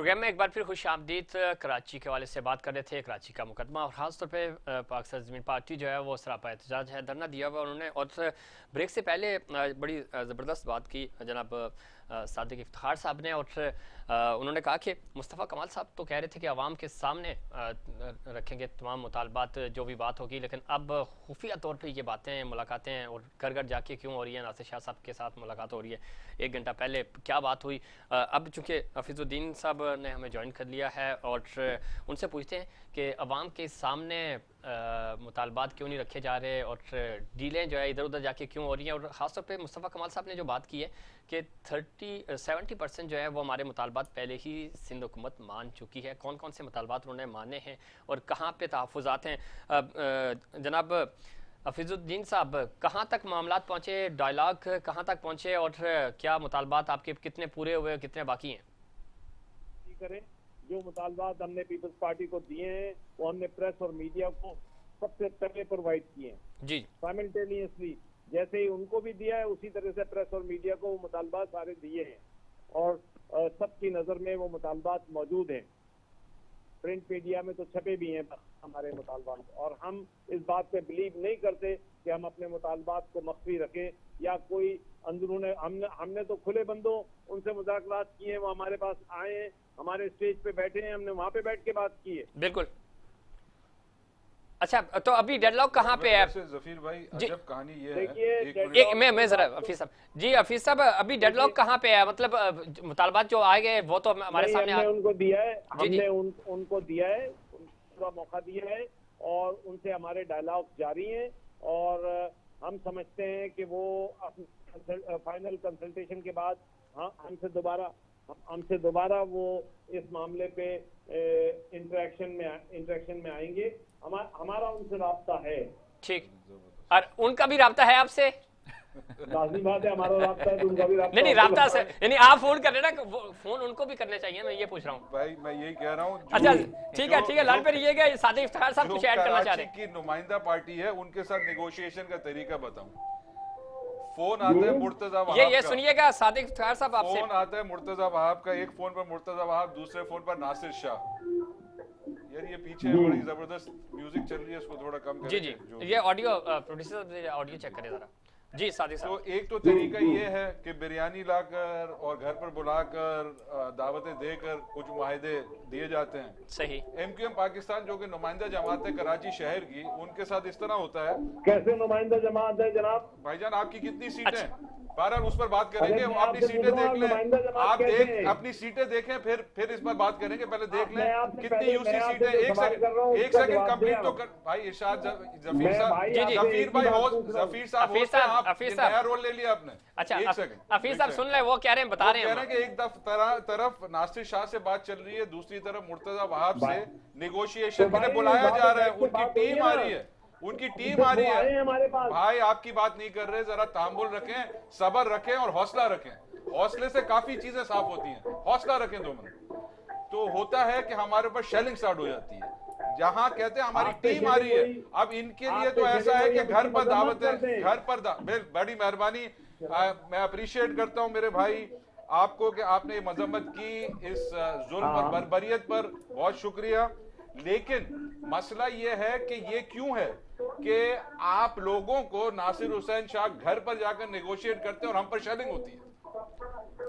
Programme में एक बार फिर खुश आमदीद। कराची के हवाले से बात कर रहे थे, कराची का मुकदमा और ख़ासतौर पे पाकिस्तान ज़मीन पार्टी जो है वो सरापा एहतजाज है, धरना दिया हुआ उन्होंने। और ब्रेक से पहले बड़ी ज़बरदस्त बात की जनाब सादिक इफ्तिखार साहब ने, और उन्होंने कहा कि मुस्तफ़ा कमाल साहब तो कह रहे थे कि आवाम के सामने रखेंगे तमाम मुतालबात, जो भी बात होगी, लेकिन अब खुफिया तौर पर ये बातें मुलाकातें और घर घर जाके क्यों हो रही है, नासिर शाह साहब के साथ मुलाकात हो रही है, 1 घंटा पहले क्या बात हुई। अब चूँकि हफीज़ुद्दीन साहब ने हमें ज्वाइन कर लिया है और उनसे पूछते हैं कि अवाम के सामने मुतालबात क्यों नहीं रखे जा रहे और डीलें जो है इधर उधर जाके क्यों हो रही हैं। और ख़ासतौर पे मुस्तफ़ा कमाल साहब ने जो बात की है कि 70% जो है वो हमारे मुतालबात पहले ही सिंध हुकूमत मान चुकी है। कौन कौन से मुतालबात उन्होंने माने हैं और कहाँ पे तहफ़्फ़ुज़ात हैं। जनाब हफीज़ुद्दीन साहब, कहाँ तक मामलात पहुँचे, डायलॉग कहाँ तक पहुँचे और क्या मुतालबात आपके कितने पूरे हुए, कितने बाकी हैं? करें जो मुतालबात हमने पीपल्स पार्टी को दिए हैं वो हमने प्रेस और मीडिया को सबसे पहले प्रोवाइड किए हैं जी। साइमल्टेनियसली, जैसे ही उनको भी दिया है उसी तरह से प्रेस और मीडिया को वो मुतालबात सारे दिए हैं और सबकी नजर में वो मुतालबात मौजूद हैं। प्रिंट मीडिया में तो छपे भी हैं हमारे मुतालबात, और हम इस बात पे बिलीव नहीं करते कि हम अपने मुतालबात को मख्फी रखें या कोई अंदरूने। हमने तो खुले बंदों उनसे मुज़ाकरात किए हैं, वो हमारे पास आए हैं, हमारे स्टेज पे बैठे हैं, हमने वहां पे बैठ के बात की है। बिल्कुल। अच्छा, तो अभी डेडलॉक कहाँ पे है? जफीर भाई, अजब कहानी ये देखिए एक मैं जरा हफीज साहब जी, हफीज साहब अभी डेडलॉक कहाँ पे है? मतलब मुतालबात जो आए गए वो तो हमारे सामने हमने उनको दिया है, हमने उनको दिया है, पूरा मौका दिया है और उनसे हमारे डायलॉग जारी हैं और हम समझते हैं कि वो फाइनल कंसल्टेशन के बाद हमसे दोबारा वो इस मामले पे इंटरेक्शन में आएंगे। हमारा उनसे राब्ता है। ठीक, और उनका भी राब्ता है आपसे? लाज़मी बात है, हमारा राब्ता है तो उनका भी राब्ता। नहीं राब्ता से यानी आप फोन कर रहे ना, फोन उनको भी करने चाहिए, मैं ये पूछ रहा हूँ भाई, मैं यही कह रहा हूँ। अच्छा ठीक है, लाल पे रहिएगा। सादिक इफ्तिखार साहब कुछ ऐड करना चाह रहे हैं। की नुमाइंदा पार्टी है, उनके साथ नेगोशिएशन का तरीका बताऊं। फोन आता है मुर्तजा वहाब ये सुनिएगा सादिक इफ्तिखार साहब आपसे। फोन आता है मुर्तजा वहाब का, एक फोन पर मुर्तजा वहाब, दूसरे फोन पर नासिर शाह। यार ये पीछे बड़ी जबरदस्त म्यूजिक चल रही है, इसको थोड़ा कम करें। जी ये ऑडियो प्रोड्यूसर ऑडियो चेक करें जरा। जी सादिक साहब, तो एक तो तरीका ये है कि बिरयानी लाकर और घर पर बुलाकर दावतें देकर कुछ मुआहदे दिए जाते हैं। सही। MQM पाकिस्तान जो कि नुमाइंदा जमात है कराची शहर की, उनके साथ इस तरह होता है। कैसे नुमाइंदा जमात है जनाब? भाईजान आपकी कितनी सीटें? बहरहाल उस पर बात करेंगे। अपनी सीटें देख लें, आप अपनी सीटें देखें, फिर इस पर बात करेंगे। पहले देख लें कितनी यूसी सीटें। एक सेकंड कंप्लीट तो कर भाई। इरशाद जफीर साहब, जफीर भाई होस्ट, जफीर साहब होस्ट हैं, आप नया रोल ले लिया आपने। अच्छा एक सेकंड, हफीज साहब सुन ले, वो कह रहे हैं, बता रहे हैं कि एक तरफ नासिर शाह से बात चल रही है, दूसरी तरफ मुर्तजा वहाब से नेगोशिएशन के लिए बुलाया जा रहा है। उनकी टीम आ रही है, उनकी टीम आ रही है हमारे पास। भाई आपकी बात नहीं कर रहे, जरा तामुल रखें, सब्र रखें और हौसला रखें। हौसले से काफी चीजें साफ होती हैं, हौसला रखें 2 मिनट। तो होता है कि हमारे ऊपर शेलिंग स्टार्ट हो जाती है, जहां कहते हैं हमारी टीम आ रही है। अब इनके लिए तो ऐसा है कि घर पर दावत है, घर पर बड़ी मेहरबानी। मैं अप्रिशिएट करता हूं मेरे भाई आपको कि आपने मजम्मत की इस जुल्म और बर्बरियत पर, बहुत शुक्रिया। लेकिन मसला ये है कि ये क्यों है कि आप लोगों को नासिर हुसैन शाह घर पर जाकर नेगोशिएट करते हैं और हम पर शेलिंग होती है।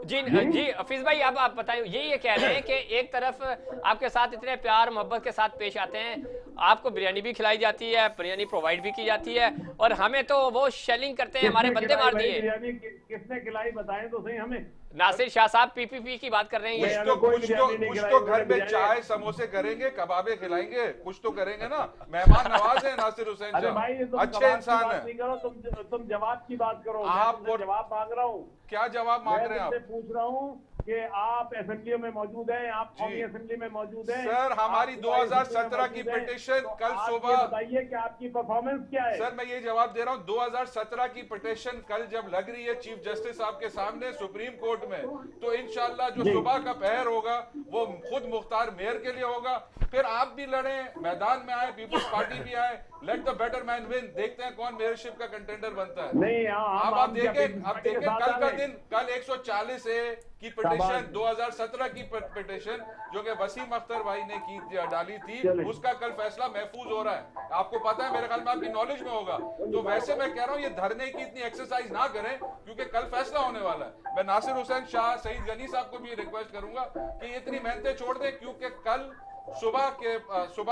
जी हफीज भाई, अब आप बताइए, ये कह रहे हैं कि एक तरफ आपके साथ इतने प्यार मोहब्बत के साथ पेश आते हैं, आपको बिरयानी भी खिलाई जाती है, बिरयानी प्रोवाइड भी की जाती है, और हमें तो वो शेलिंग करते हैं, हमारे बंदे मार दिए। बिरयानी किसने खिलाई बताएं तो सही हमें। नासिर शाह साहब PPP की बात कर रहे हैं। कुछ तो घर में चाय समोसे करेंगे, कबाबे खिलाएंगे, कुछ तो करेंगे ना। मेहमान नवाज है नासिर हुसैन शाह, अच्छे इंसान है। तुम जवाब की बात करो। आप जवाब मांग रहा हूँ। क्या जवाब मांग रहे हैं आप? पूछ रहा हूँ कि आप असेंबली में मौजूद हैं, आप कौमी असेंबली में मौजूद हैं। सर हमारी 2017 की पिटीशन कल सुबह, बताइए कि आपकी परफॉर्मेंस क्या है। सर मैं ये जवाब दे रहा हूँ, 2017 की पिटीशन कल जब लग रही है चीफ जस्टिस साहब के सामने सुप्रीम कोर्ट में, तो इंशाल्लाह जो सुबह का पहर होगा वो खुद मुख्तार मेयर के लिए होगा। फिर आप भी लड़े, मैदान में आए, पीपल्स पार्टी भी आए, let the better man win. देखते हैं कौन मेयरशिप का कंटेंडर बनता है। नहीं, अब आप देखें कल का दिन, कल 140 ए की पिटिशन 2017 की पिटिशन जो कि वसीम अख्तर भाई ने की डाली थी, उसका कल फैसला महफूज हो रहा है। आपको पता है, मेरे ख्याल में आपकी नॉलेज में होगा। तो वैसे मैं कह रहा हूं ये धरने की इतनी एक्सरसाइज ना करें, क्योंकि कल फैसला होने वाला है। मैं नासिर हुसैन शाह, सईद गनी साहब को भी रिक्वेस्ट करूंगा कि ये इतनी मेहनतें छोड़ दें, क्योंकि कल सुबह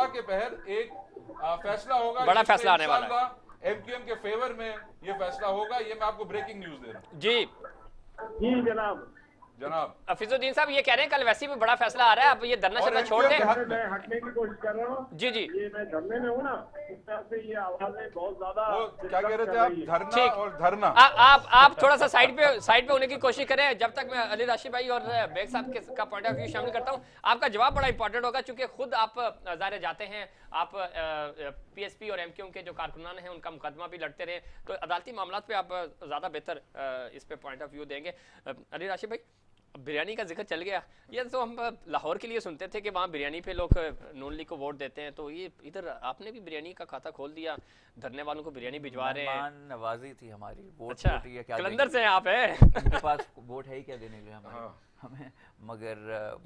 के पहर एक फैसला होगा, बड़ा फैसला आने वाला है। एमक्यूएम के फेवर में ये फैसला होगा। ये मैं आपको ब्रेकिंग न्यूज दे रहा हूं। जी जनाब। हफीजुद्दीन साहब ये कह रहे हैं कल वैसे भी बड़ा फैसला आ रहा है, अब ये धरना शरना छोड़ दें। मैं हटने की कोशिश कर रहा हूँ। जी जी, ये मैं धरने में हूँ ना, इस तरह से ये आवाजें बहुत ज्यादा। क्या कह रहे थे आप? धरना और धरना। आप थोड़ा सा साइड पे होने की कोशिश करें, जब तक मैं अली राशिद भाई और बेग साहब का पॉइंट ऑफ व्यू शामिल करता हूँ। आपका जवाब बड़ा इंपॉर्टेंट होगा, क्योंकि खुद आप ज़ाहिर जाते हैं, आप पीएसपी और एमक्यूएम के जो कारकुनान हैं उनका मुकदमा भी लड़ते रहे, तो अदालती मामलात पे आप ज़्यादा बेहतर इस पे पॉइंट ऑफ व्यू देंगे। अली राशिद भाई, बिरयानी का जिक्र चल गया, ये तो हम लाहौर के लिए सुनते थे कि वहाँ बिरयानी पे लोग नून लीग को वोट देते हैं, तो ये इधर आपने भी बिरयानी का खाता खोल दिया, धरने वालों को बिरयानी भिजवा रहे हैं। मेहमान नवाजी थी हमारी। वोट अच्छा, क्या कलंदर से आप है। उनके पास वोट है ही क्या देने के लिए हमें, मगर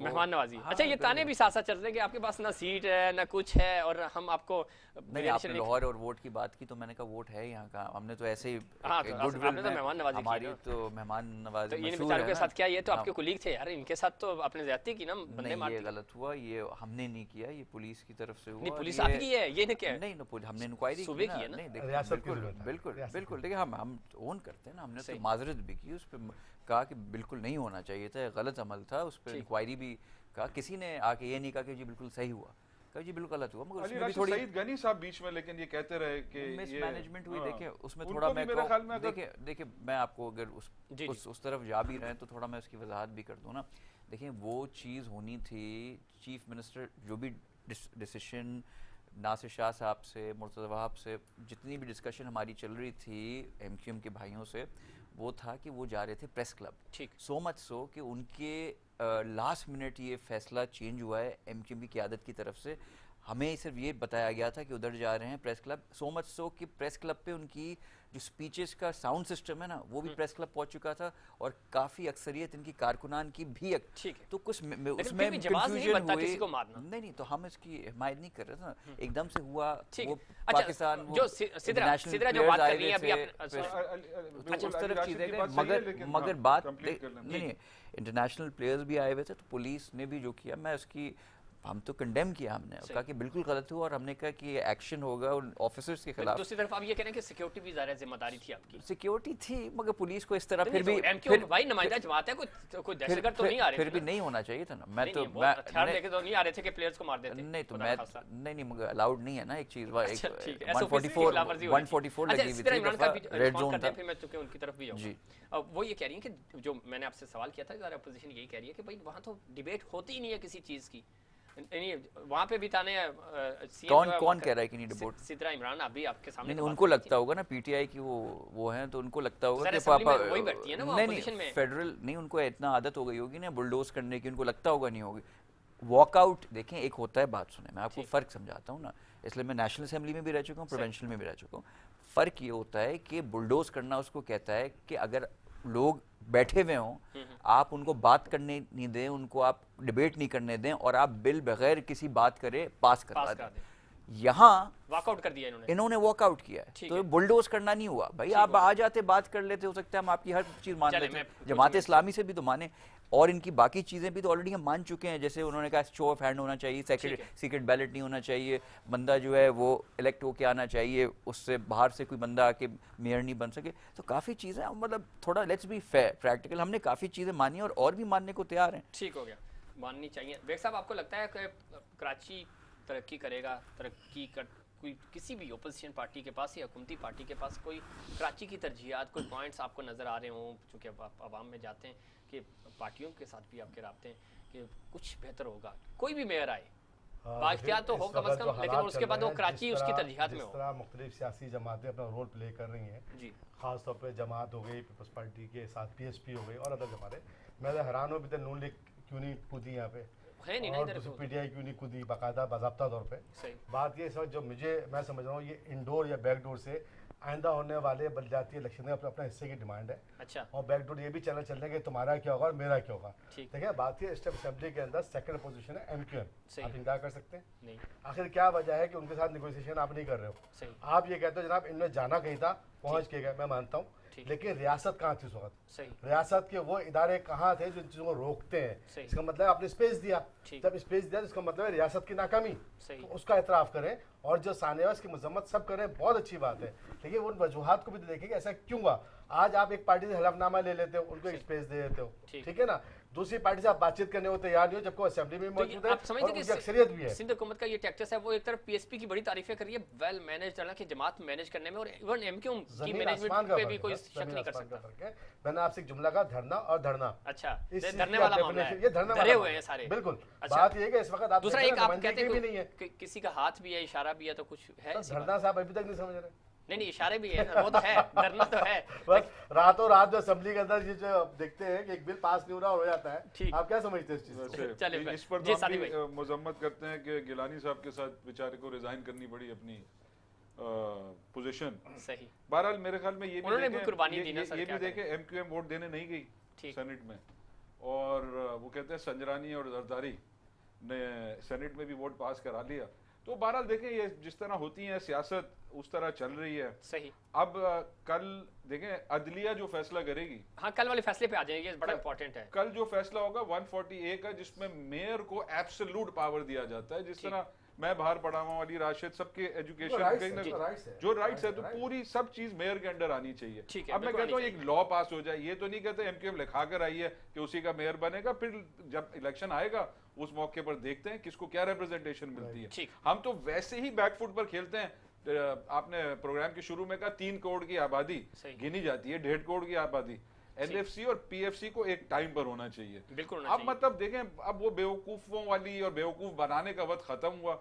मेहमान नवाजी। हाँ, अच्छा, ये ताने भी साथ साथ चल रहे हैं कि आपके पास ना सीट है ना कुछ है, और हम आपको नहीं, आपने लाहौर और वोट की बात की तो मैंने कहा वोट है यहाँ का, हमने तो ऐसे ही गुडविल में मेहमान नवाजी हमारी तो मेहमान नवाजी तो इन बेचारों के साथ क्या, ये तो आपके कुलीग थे यार, इनके साथ तो आपने ज्यादती की ना, बंदे मार दिए। ये गलत हुआ, ये हमने नहीं किया, ये पुलिस की तरफ से हुआ। नहीं, पुलिस आपकी है, ये क्या है? नहीं, हमने इंक्वायरी सूबे की है ना। बिल्कुल देखिए, हम ओन करते हैं ना, हमने तो माजरत भी की, उस पर कहा कि बिल्कुल नहीं होना चाहिए था, गलत अमल था, उस पर इंक्वायरी भी कहा। किसी ने आके ये नहीं कहा कि जी बिल्कुल सही हुआ, कहा जी बिल्कुल गलत हुआ, मगर उसमें भी थोड़ी सईद गनी साहब बीच में लेकिन ये कहते रहे कि मिसमैनेजमेंट हुई। देखिए उसमें थोड़ा मैं देखिए मैं आपको अगर उस तरफ जा भी रहे हैं तो थोड़ा मैं उसकी वजाहत भी कर दूं ना। देखिए वो चीज़ होनी थी, चीफ मिनिस्टर जो भी डिसीजन नासिर शाह साहब से, मुर्तज़ा वहाब से जितनी भी डिस्कशन हमारी चल रही थी एमक्यूएम के भाइयों से, वो था कि वो जा रहे थे प्रेस क्लब। ठीक, सो मच सो कि उनके लास्ट मिनट ये फैसला चेंज हुआ है एमक्यूएम की क़यादत की तरफ से। हमें सिर्फ ये बताया गया था कि उधर जा रहे हैं press club. So much so कि प्रेस क्लब पे उनकी जो स्पीचेस का साउंड सिस्टम है ना, वो भी प्रेस क्लब पहुंच चुका था, और काफ़ी अक्सरियत इनकी कारकुनान की भी ठीक है। तो कुछ उसमें कंफ्यूजन हुई। किसी को मारना नहीं, तो हम इसकी हिमायत नहीं कर रहे थे ना, एकदम से हुआ वो पाकिस्तान जो सिदरा जो बात कर रही है अभी उस तरफ चीजें, मगर बात नहीं, इंटरनेशनल प्लेयर्स भी आए हुए थे, तो पुलिस ने भी जो किया, मैं उसकी हम तो कंडेम किया, हमने कहा कि बिल्कुल गलत हुआ, और हमने कहा कि ये एक्शन होगा उन ऑफिसर्स के खिलाफ। दूसरी तरफ आप ये कह रहे हैं कि सिक्योरिटी भी ज़्यादा जिम्मेदारी थी आपकी। सिक्योरिटी थी, मगर पुलिस को इस तरह फिर भाई नुमाइंदा जमात है, कोई दहशतगर्द तो नहीं आ रहे, फिर भी नहीं होना चाहिए था ना। मैं तो हथियार लेके तो नहीं आ रहे थे कि प्लेयर्स को मार देते। नहीं तो मैं नहीं, मगर अलाउड नहीं है ना एक चीज, 144 लगी हुई थी रेड जोन था। फिर मैं चुके उनकी तरफ भी जाऊंगा। अब वो ये कह रही है कि जो मैंने आपसे सवाल किया था, ज़्यादा अपोजिशन यही कह रही है कि भाई वहाँ तो डिबेट होती ही नहीं है किसी चीज़ की। नहीं, वहाँ पे भी ताने कौन कह रहा है कि नहीं डिबेट? सिद्रा इमरान अभी आपके सामने नहीं, उनको लगता होगा ना पीटीआई की वो हैं, तो उनको लगता होगा कि पापा वही बैठती है ना नहीं, फेडरल नहीं, उनको इतना आदत हो गई होगी ना बुलडोज करने की, उनको लगता होगा नहीं होगी। वॉकआउट देखें, एक होता है, बात सुने, मैं आपको फ़र्क समझाता हूँ ना, इसलिए मैं नेशनल असेंबली में भी रह चुका हूँ, प्रोविंशियल में भी रह चुका हूँ। फ़र्क ये होता है कि बुलडोज करना उसको कहता है कि अगर लोग बैठे हुए हों, आप उनको बात करने नहीं दें, उनको आप डिबेट नहीं करने दें, और आप बिल बगैर किसी बात करे पास करवा दें। यहाँ वॉकआउट कर दिया इन्होंने वॉकआउट किया है, तो बुलडोज करना नहीं हुआ। भाई आप आ जाते, बात कर लेते, हो सकता है हम आपकी हर चीज मान लेते, जमात इस्लामी से भी तो माने, और इनकी बाकी चीजें भी तो ऑलरेडी हम मान चुके हैं। जैसे उन्होंने कहा शो ऑफ हैंड होना चाहिए, सीक्रेट बैलेट नहीं होना चाहिए, बंदा जो है वो इलेक्ट होके आना चाहिए, उससे बाहर से कोई बंदा आके मेयर नहीं बन सके। तो काफ़ी चीज़ें, मतलब थोड़ा लेट्स बी फेयर प्रैक्टिकल, हमने काफ़ी चीज़ें मानी और भी मानने को तैयार हैं। ठीक हो गया, माननी चाहिए। बेग साहब, आपको लगता है कि कराची तरक्की करेगा, कोई किसी भी ओपोजिशन पार्टी के पास या हुकूमती पार्टी के पास कोई कराची की तरजीहात, कोई पॉइंट्स आपको नज़र आ रहे हों, चूँकि आप आवाम में जाते हैं, कि पार्टियों के साथ भी आपके राब्ते हैं कि कुछ बेहतर होगा, कोई भी मेयर आए, बाख्तियार तो हो कम अज़ कम, लेकिन उसके बाद वो कराची उसकी तरजीहात में हो। जिस तरह मुख्तलिफ सियासी जमातें अपना रोल प्ले कर रही हैं जी, खासतौर पर जमात हो गई, पीपल्स पार्टी के साथ पीएसपी हो गई और अदर जमातें, मैं तो हैरान हूँ अभी तक नून लीग क्यों नहीं कूदी यहाँ पे। है नहीं ना और इधर दूसरी तो। पीटीआई क्यों नहीं कूदी बाकायदा बाज़ाब्ता तौर पे। सही। बात ये सर जो मैं समझ रहा हूँ ये इंडोर या बैकडोर से आइंदा होने वाले बलजाती इलेक्शन में अपने अपने हिस्से की डिमांड है। अच्छा। और बैकडोर ये भी चैनल चल रहा है कि तुम्हारा क्या होगा और मेरा क्या होगा। ठीक। देखिए बात ये स्टेट असेंबली के अंदर सेकंड पोजीशन है एमक्यूएम, सही। आप इनकार कर सकते हैं? नहीं। आखिर क्या वजह है कि उनके साथ नेगोशिएशन आप नहीं कर रहे हो? सही। आप ये कहते हो जनाब इनमें जाना कहीं था, पहुंच के गए, मैं मानता हूँ, लेकिन रियासत कहाँ थी उस वक्त? सही। रियासत के वो इदारे कहाँ थे जो इन चीजों को रोकते हैं? सही। इसका मतलब आपने स्पेस दिया, ठीक। जब स्पेस दिया तो इसका मतलब है रियासत की नाकामी। सही। तो उसका एतराफ करें और जो सानेवास की मजम्मत सब करें, बहुत अच्छी बात है, लेकिन उन वजूहात को भी देखें कि ऐसा क्यों हुआ। आज आप एक पार्टी से हलफनामा ले लेते हो, उनको एक स्पेस दे देते हो, ठीक है ना, दूसरी पार्टी से आप बातचीत करने को तैयार नहीं हो जबकि असेंबली में मौजूद है आप समझते और कि उनकी अक्सरियत भी है। सिंध हुकूमत का ये टैक्टिक्स है, वो एक तरफ पीएसपी की बड़ी तारीफें कर रही है, वेल मैनेज की जमात मैनेज करने में, और इवन एमक्यूएम की मैनेजमेंट पे भी कोई शक नहीं कर सकता। मैंने आपसे एक जुमला कहा, धरना और धरना। अच्छा, इस धरने वाला मामला है, ये धरने धरे हुए हैं सारे। बिल्कुल। अच्छा। बात ये है कि इस वक्त आप दूसरा एक आप कहते भी नहीं है, हैं किसी का हाथ भी है, इशारा भी है, तो कुछ है धरना साहब अभी तक नहीं समझ रहे। नहीं, इशारे भी है, वो तो है, धरना तो है। बस रातों रात जो असेंबली के अंदर ये जो देखते हैं कि एक बिल पास नहीं हो रहा हो जाता है, आप क्या समझते हैं इस चीज को? चलिए, इस पर जी, तो हम सादी भी भाई। मजम्मत करते हैं कि गिलानी साहब के साथ बेचारे को रिजाइन करनी पड़ी अपनी पोजीशन। सही। बहरहाल मेरे ख्याल में ये भी उन्होंने भी देखें, कुर्बानी दी ना सर, ये क्या भी देखें एमक्यूएम वोट देने नहीं गई ठीक। सेनेट में, और वो कहते हैं संजरानी और जरदारी ने सेनेट में भी वोट पास करा लिया। तो बहरहाल देखें ये जिस तरह होती है सियासत उस तरह चल रही है। सही। अब कल देखें अदलिया जो फैसला करेगी, हाँ, कल वाले फैसले पे आ जाएंगे, बड़ा इंपॉर्टेंट है। कल जो फैसला होगा 140A का, जिसमें मेयर को एब्सोल्यूट पावर दिया जाता है, जिस तरह मैं बाहर पढ़ा हुआ वाली राशिद सबके एजुकेशन कहीं ना जो राइट्स है, तो पूरी सब चीज मेयर के अंडर आनी चाहिए। अब मैं कहता हूँ एक लॉ पास हो जाए, ये तो नहीं कहते एमक्यूएम लिखा कर आई है कि उसी का मेयर बनेगा, फिर जब इलेक्शन आएगा उस मौके पर देखते हैं किसको क्या रिप्रेजेंटेशन मिलती है। हम तो वैसे ही बैकफुट पर खेलते हैं। आपने प्रोग्राम के शुरू में कहा 3 करोड़ की आबादी गिनी जाती है, 1.5 करोड़ की आबादी। एलएफसी और पीएफसी को एक टाइम पर होना चाहिए। बिल्कुल। अब मतलब देखें, अब वो बेवकूफों वाली और बेवकूफ बनाने का वक्त खत्म हुआ।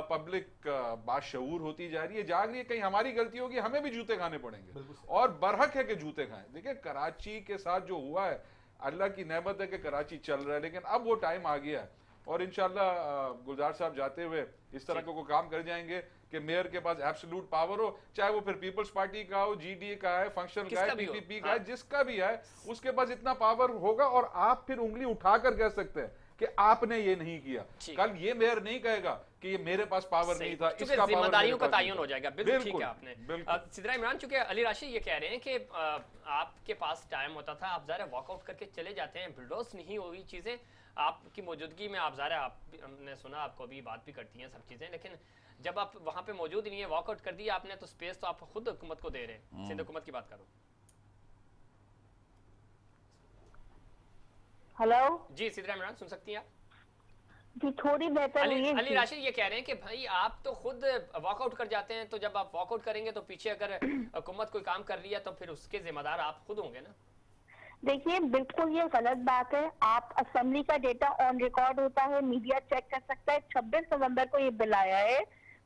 पब्लिक बाशऊर होती जा रही है, जाग रही है, कहीं हमारी गलती होगी, हमें भी जूते खाने पड़ेंगे, और बरहक है कि जूते खाएं। देखिए कराची के साथ जो हुआ है, अल्लाह की नेमत है कि कराची चल रहा है, लेकिन अब वो टाइम आ गया है, और इंशाल्लाह गुलजार साहब जाते हुए इस तरह को काम कर जाएंगे कि मेयर के पास एब्सोल्यूट पावर हो, चाहे वो फिर पीपल्स पार्टी का हो, जीडीए का है, फंक्शनल का है, पीपीपी का है, जिसका भी है, उसके पास इतना पावर होगा, और आप फिर उंगली उठाकर कह सकते हैं कि आपने ये नहीं किया। कल ये मेयर नहीं कहेगा कि ये मेरे पास पावर नहीं था, इसका जिम्मेदारियों का तायुन हो जाएगा। बिल्कुल ठीक है आपने। सिद्रा इमरान, चूंकि अली राशिद ये कह रहे हैं कि आपके पास टाइम होता था, आप ज़रा वॉकआउट करके चले जाते हैं, बुलडोज नहीं हुई चीज़ें, आपकी मौजूदगी में आप ज़रा, हमने सुना आपको भी बात भी करती हैं सब चीज़ें, लेकिन जब आप वहाँ पे मौजूद ही नहीं है, वॉकआउट कर दिया आपने, तो स्पेस तो आप खुद हुकूमत को दे रहे हैं। सिंध हुकूमत की बात करो। हेलो जी, सिद्रा इमरान सुन सकती हैं आप? जी, थोड़ी बेहतर अली राशिद ये कह रहे हैं कि भाई आप तो खुद वॉकआउट कर जाते हैं, तो जब आप वॉकआउट करेंगे तो पीछे अगर हुकूमत कोई काम कर रही है तो फिर उसके जिम्मेदार आप खुद होंगे ना। देखिए, बिल्कुल ये गलत बात है। आप असेंबली का डेटा ऑन रिकॉर्ड होता है, मीडिया चेक कर सकता है। 26 नवंबर को ये बिल आया है।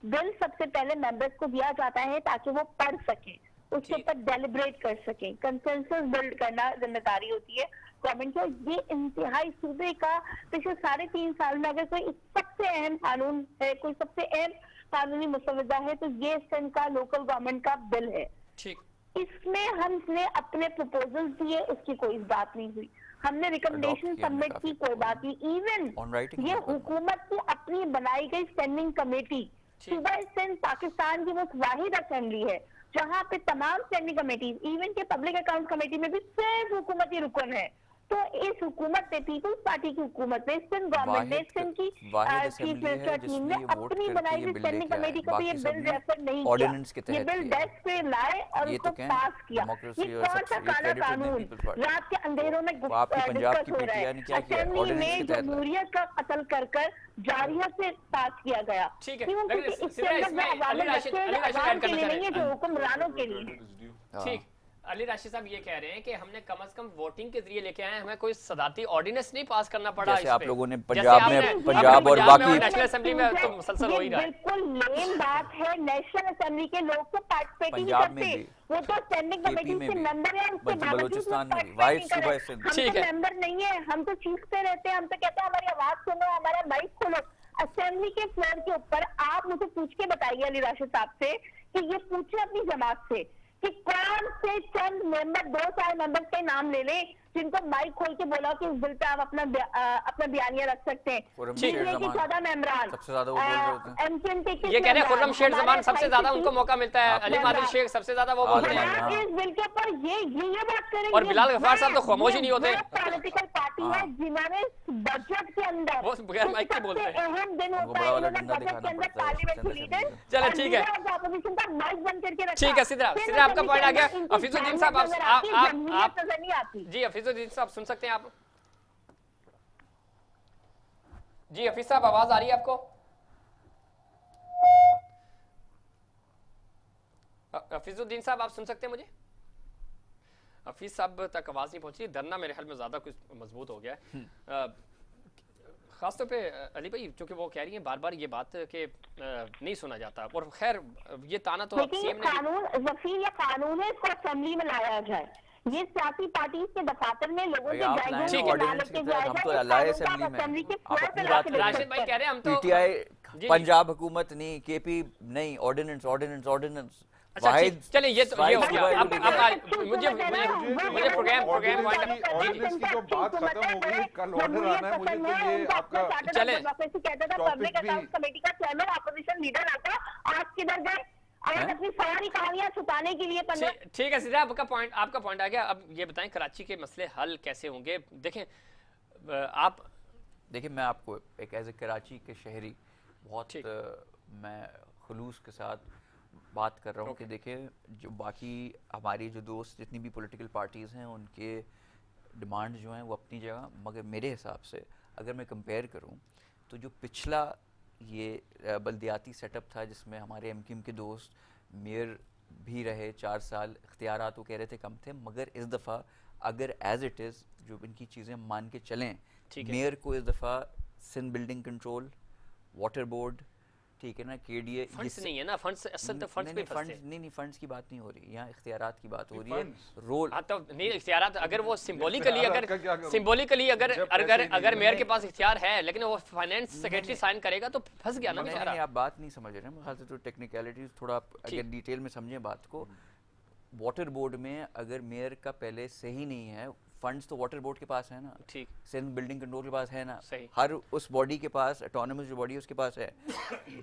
बिल सबसे पहले मेंबर्स को दिया जाता है ताकि वो पढ़ सके, उसके ऊपर डेलिब्रेट कर सके, कंसेंसस बिल्ड करना जिम्मेदारी होती है गवर्नमेंट की। ये इंतहाई सूबे का पिछले 3.5 साल में अगर कोई सबसे अहम कानून है, कोई सबसे अहम कानूनी मुसवदा है, तो ये सिंध का लोकल गवर्नमेंट का बिल है। ठीक। इसमें हमने अपने प्रपोजल दिए, उसकी कोई बात नहीं हुई। हमने रिकमेंडेशन सबमिट की, कोई बात नहीं। इवन ये हुकूमत की अपनी बनाई गई स्टैंडिंग कमेटी, सूबा सिंध पाकिस्तान की वो वाहिद असेंबली है जहाँ पे तमाम स्टैंडिंग कमेटीज, इवन के पब्लिक अकाउंट कमेटी में भी सिर्फ हुकूमती रुकन है। तो इस हुकूमत ने, पीपल्स पार्टी की हुकूमत ने, सिंध गवर्नमेंट ने, सिंध की चीफ मिनिस्टर टीम ने अपनी बनाई हुई स्टैंडिंग कमेटी को भी ये बिल रेफर नहीं किया। ये बिल डेस्क पे लाए और उसको पास किया। ये कौन सा काला कानून रात के अंधेरों में डिस्कस हो रहा है? असेंबली में जमहूरियत का कत्ल कर जारियत से पास किया गया। इसके अंदर अवामी के लिए नहीं है, जो हुक्मरानों के लिए। ठीक। अली राशिद साहब ये कह रहे हैं कि हमने कम से कम वोटिंग के जरिए लेके आए, हमें कोई सदाती ऑर्डिनेंस नहीं पास करना पड़ा। जैसे आप लोगों ने पंजाब और बाकी नेशनल असेंबली में तो मुसलसल हो ही रहा है। बिल्कुल मेन बात है, नेशनल असेंबली के लोग तो पार्टिसिपेट ही नहीं करते, वो तो स्टैंडिंग कमेटी के मेंबर है, उसके बलूचिस्तान में वाइट सूबा है, हम तो मेंबर नहीं है, हम तो चीखते रहते हैं, हम तो कहते हैं हमारी आवाज सुनो, हमारा माइक खोलो। असेंबली के फ्लोर के ऊपर आप मुझे पूछ के बताइए अली राशिद साहब से कि ये पूछे अपनी जमात से कि कौन से चंद मेंबर, 2 साल मेंबर्स के नाम ले लें जिनको माइक खोल के बोला कि इस बिल पे आप अपना बयानिया रख सकते हैं। 14 मेंबरान ये कह रहे हैं खुर्रम शेख जमान सबसे ज्यादा उनको मौका मिलता है, अली मादिल शेख सबसे ज्यादा वो बोलते हैं इस बिल के ऊपर ये बात करें। और बिलाल गफ्फार साहब तो खामोश ही नहीं होते। पॉलिटिकल पार्टी है जिन्होंने बजट के अंदर वो बगैर माइक के बोलते हैं। अहम दिन होता है, उन्होंने बजट के अंदर पार्लियामेंट लीडर चलो ठीक है, अपोजिशन का माइक बंद करके रखा। ठीक है सिद्रा आपका पॉइंट आ गया। हफीजुद्दीन साहब आप जी हफीजुद्दीन साहब सुन सकते हैं आप? जी हफीज साहब आवाज आ रही है आपको? हफीजुद्दीन साहब आप सुन सकते हैं मुझे? हफीज साहब तक आवाज नहीं पहुंची। धरना मेरे ख्याल में ज्यादा कुछ मजबूत हो गया है। खासतौर पे अली भाई चूंकि वो कह रही हैं बार बार ये बात कि नहीं सुना जाता, और खैर ये ताना तो सीएम ने कानून वकील या कानून है, इसको असेंबली में लाया जाए, ये सियासी पार्टी के दफातर में लोगों के राशिद भाई कह रहे हैं हम तो पीटीआई पंजाब हुकूमत नहीं, केपी नहीं, ऑर्डिनेंस ऑर्डिनेंस ऑर्डिनेंस। चलिए ये तो ये हो गया। अब मुझे प्रोग्राम ऑर्डिनेंस की जो बात खत्म हो गई, कल ऑर्डर आना है। मुझे तो ये आपका चले पब्लिक अकाउंट्स कमेटी का चेयरमैन अपोजिशन लीडर आता, आज किधर गए? आज अपनी सारी कहानियां छुपाने के लिए। ठीक है सीधा आपका पॉइंट आ गया। अब ये बताएं कराची के मसले हल कैसे होंगे? देखें आप देखिए, मैं आपको एक एज ए कराची के शहरी बहुत मैं खुलूस के साथ बात कर रहा हूँ कि देखिए, जो बाकी हमारी जो दोस्त जितनी भी पॉलिटिकल पार्टीज़ हैं उनके डिमांड जो हैं वो अपनी जगह, मगर मेरे हिसाब से अगर मैं कंपेयर करूँ तो जो पिछला ये बल्दियाती सेटअप था जिसमें हमारे एमक्यूएम के दोस्त मेयर भी रहे 4 साल, इख्तियारात वो कह रहे थे कम थे, मगर इस दफ़ा अगर एज इट इज़ जो इनकी चीज़ें मान के चलें, मेयर को इस दफ़ा Sindh building control, water board, ठीक है ना, केडीए, फंड्स नहीं है ना, फंड्स असल तो फंड्स पे फंड्स नहीं फंड्स की बात नहीं हो रही, यहाँ इख्तियारात की बात हो रही है। रोल तो नहीं इख्तियारात, अगर वो सिंबॉलिकली अगर मेयर के पास इख्तियार है लेकिन वो फाइनेंस सेक्रेटरी साइन करेगा तो फंस गया ना बेचारा। आप बात नहीं समझ रहे हैं, मेरे ख्याल से तो टेक्निकलिटीज थोड़ा अगर डिटेल में समझें बात को। वाटर बोर्ड में अगर मेयर का पहले सही नहीं है, फंड्स तो वाटर बोर्ड के पास है ना, ठीक, सिंध बिल्डिंग कंट्रोल के पास है ना, सही, हर उस बॉडी के पास, ऑटोनोमस जो बॉडी है उसके पास है।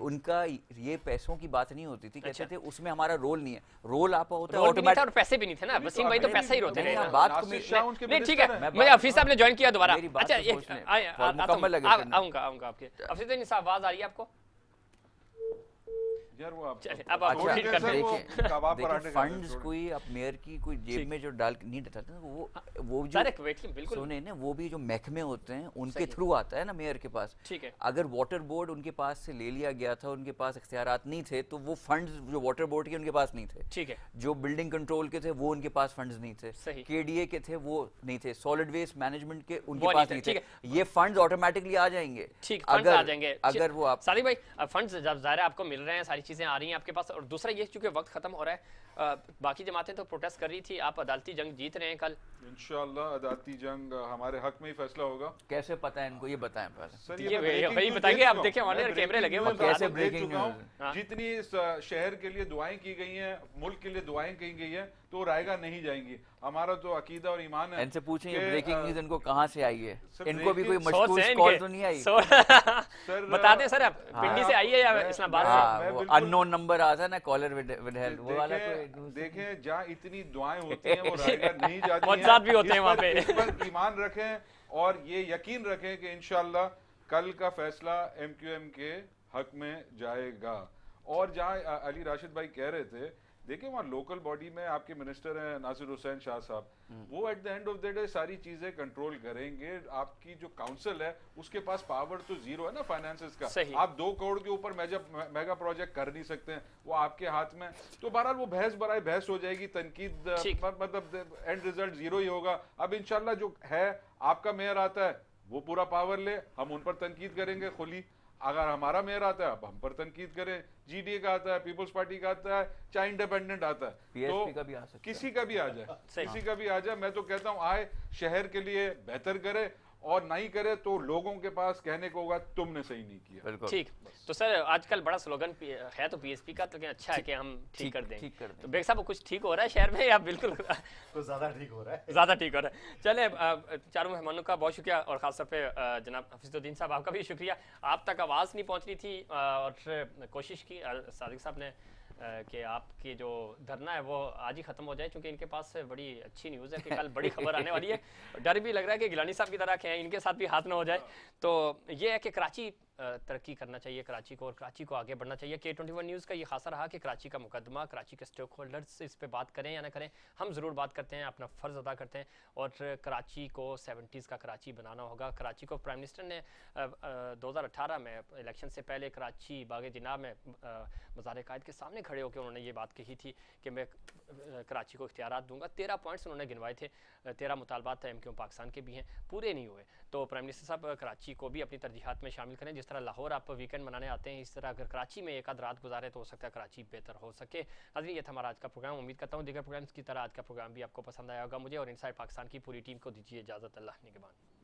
उनका ये पैसों की बात नहीं होती थी, कहते थे उसमें हमारा रोल नहीं है। रोल आपका होता है ऑटोमेटिक, और पैसे भी नहीं थे ना, वसीम भाई तो पैसा ही रोते रहे। बात नहीं ठीक है, मुझे हफीज साहब ने ज्वाइन किया दोबारा। अच्छा आऊंगा आपके हफीज साहब, आवाज आ रही है आपको? यार वो आप अब देखिए फंड्स कोई आप मेयर की कोई जेब में जो डाल नहीं देता था, वो जो बिल्कुल सुने ना, वो भी जो महकमे होते हैं उनके थ्रू आता है ना मेयर के पास। ठीक है, अगर वाटर बोर्ड उनके पास से ले लिया गया था, उनके पास इख्तियारात नहीं थे, तो वो फंड्स जो वाटर बोर्ड के उनके पास नहीं थे। ठीक है, जो बिल्डिंग कंट्रोल के थे वो उनके पास फंड्स नहीं थे, केडीए के थे वो नहीं थे, सॉलिड वेस्ट मैनेजमेंट के उनके पास नहीं थे। ये फंड्स ऑटोमेटिकली आ जाएंगे। ठीक, अगर वो आप सादिक भाई फंड्स जब ज़ाहिर आपको मिल रहे हैं, सारी चीजें आ रही हैं आपके पास, और दूसरा ये चूंकि वक्त खत्म हो रहा है, बाकी जमातें तो प्रोटेस्ट कर रही थी, आप अदालती जंग जीत रहे हैं कल इंशाअल्लाह। अदालती जंग हमारे हक में ही फैसला होगा। कैसे पता है इनको, ये बताएं पहले सर। ये बताएंगे, आप देखें ऑन एयर कैमरे लगे हुए, कैसे ब्रेकिंग न्यूज़। जितनी इस शहर के लिए दुआएं की गई हैं, मुल्क के लिए दुआएं की गई हैं, तो रायगा नहीं जाएंगी। हमारा तो अकीदा और ईमान है। इनसे पूछें ये ब्रेकिंग न्यूज़ इनको कहां से आई है, इनको भी कोई मशकूक कॉल तो नहीं आई? सर बता दें सर, आप पिंडी से आई है या इस्लामाबाद से? वो अननोन नंबर आता है ना, कॉलर विद हेल्प, वो वाला कोई। देखें जहां इतनी दुआएं होती हैं वो रायगा नहीं जाती हैं, बहुत भी होते हैं वहां पे। इस पर ईमान रखें और ये यकीन रखें कि इंशाअल्लाह कल का फैसला एमक्यूएम के हक में जाएगा। और जहां अली राशिद भाई कह रहे थे देखिए वहाँ लोकल बॉडी में आपके मिनिस्टर हैं नासिर हुसैन शाह साहब, वो at the end of the day सारी चीजें कंट्रोल करेंगे। आपकी जो काउंसिल है उसके पास पावर तो जीरो है ना फाइनेंसेस का, आप 2 करोड़ के ऊपर मेगा प्रोजेक्ट कर नहीं सकते हैं, वो आपके हाथ में। तो बहरहाल वो बहस हो जाएगी, तनकीद मतलब एंड रिजल्ट जीरो ही होगा। अब इंशाल्लाह जो है आपका मेयर आता है वो पूरा पावर ले, हम उन पर तनकीद करेंगे खुली। अगर हमारा मेयर आता है अब हम पर तनकीद करें, जीडीए का आता है, पीपल्स पार्टी का आता है, चाहे इंडिपेंडेंट आता है, पीएसपी का भी आ सकता है, किसी का भी आ जाए, किसी का भी आ जाए। मैं तो कहता हूँ आए शहर के लिए बेहतर करे, और नहीं करे तो लोगों के पास कहने को होगा तुमने सही नहीं किया। ठीक। तो सर आजकल बड़ा स्लोगन है तो पीएसपी का, तो क्या अच्छा है कि हम ठीक कर दें। तो बेग साहब कुछ ठीक हो रहा है शहर में या बिल्कुल तो ज्यादा ठीक हो रहा है? ज्यादा ठीक हो रहा है। चले चारों मेहमानों का बहुत शुक्रिया, और खासतौर पे जनाब हफीजुद्दीन साहब आपका भी शुक्रिया। आप तक आवाज़ नहीं पहुंच रही थी और कोशिश की सादिक साहब ने कि आपकी जो धरना है वो आज ही खत्म हो जाए, क्योंकि इनके पास बड़ी अच्छी न्यूज़ है कि कल बड़ी खबर आने वाली है। डर भी लग रहा है कि गिलानी साहब की तरह के हैं, इनके साथ भी हाथ ना हो जाए। तो ये है कि कराची तरक्की करना चाहिए कराची को, और कराची को आगे बढ़ना चाहिए। K21 न्यूज़ का ये खासा रहा कि कराची का मुकदमा, कराची के स्टेक होल्डर्स इस पे बात करें या ना करें, हम ज़रूर बात करते हैं, अपना फ़र्ज़ अदा करते हैं, और कराची को 70s का कराची बनाना होगा। कराची को प्राइम मिनिस्टर ने 2018 में इलेक्शन से पहले कराची बाग जिनाब में मज़ार कायद के सामने खड़े होकर उन्होंने ये बात कही थी कि मैं कराची को इख्तियारात दूंगा। 13 पॉइंट्स उन्होंने गिनवाए थे, 13 मुतालबात MQ पाकिस्तान के भी हैं, पूरे नहीं हुए। तो प्राइम मिनिस्टर साहब कराची को भी अपनी तरजीहात में शामिल करें। जिस तरह लाहौर आप वीकेंड मनाने आते हैं, इस तरह अगर कराची में एक आध रात गुजारे तो हो सकता है कराची बेहतर हो सके। नाज़रीन ये था हमारा आज का प्रोग्राम। उम्मीद करता हूँ दीगर प्रोग्राम्स की तरह आज का प्रोग्राम भी आपको पसंद आया होगा। मुझे और इनसाइड पाकिस्तान की पूरी टीम को दीजिए इजाज़त। अल्लाह निगहबान।